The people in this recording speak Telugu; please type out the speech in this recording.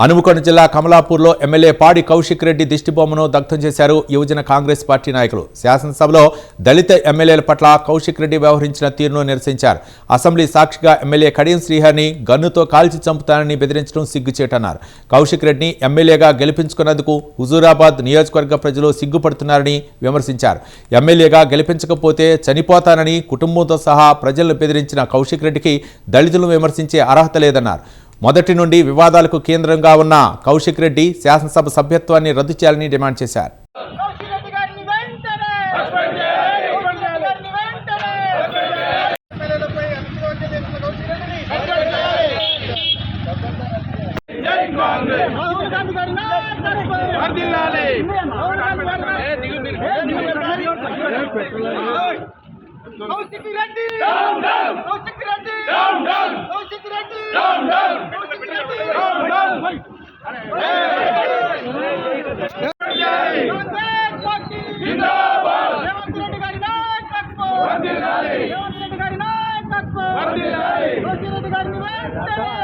హనుమకొండ జిల్లా కమలాపూర్లో ఎమ్మెల్యే పాడి కౌశిక్ రెడ్డి దిష్టిబొమ్మను దగ్ధం చేశారు యువజన కాంగ్రెస్ పార్టీ నాయకులు. శాసనసభలో దళిత ఎమ్మెల్యేల పట్ల కౌశిక్ రెడ్డి వ్యవహరించిన తీరును నిరసించారు. అసెంబ్లీ సాక్షిగా ఎమ్మెల్యే కడియం శ్రీహరిని గన్నుతో కాల్చి చంపుతానని బెదిరించడం సిగ్గుచేటన్నారు. కౌశిక్ రెడ్డిని ఎమ్మెల్యేగా గెలిపించుకున్నందుకు హుజూరాబాద్ నియోజకవర్గ ప్రజలు సిగ్గుపడుతున్నారని విమర్శించారు. ఎమ్మెల్యేగా గెలిపించకపోతే చనిపోతానని కుటుంబంతో సహా ప్రజలను బెదిరించిన కౌశిక్ రెడ్డికి దళితులను విమర్శించే అర్హత లేదన్నారు. మొదటి నుండి వివాదాలకు కేంద్రంగా ఉన్న కౌశిక్ రెడ్డి శాసనసభ సభ్యత్వాన్ని రద్దు చేయాలని డిమాండ్ చేశారు. Kaushik Reddy down down Kaushik Reddy down down Kaushik Reddy down down Kaushik Reddy down down జిందాబాద్ రేవంత్ రెడ్డి గారి నాయకత్వం వర్ధిల్లాలి రేవంత్ రెడ్డి గారి నాయకత్వం వర్ధిల్లాలి కౌశిక్ రెడ్డి గారిని వెంటనే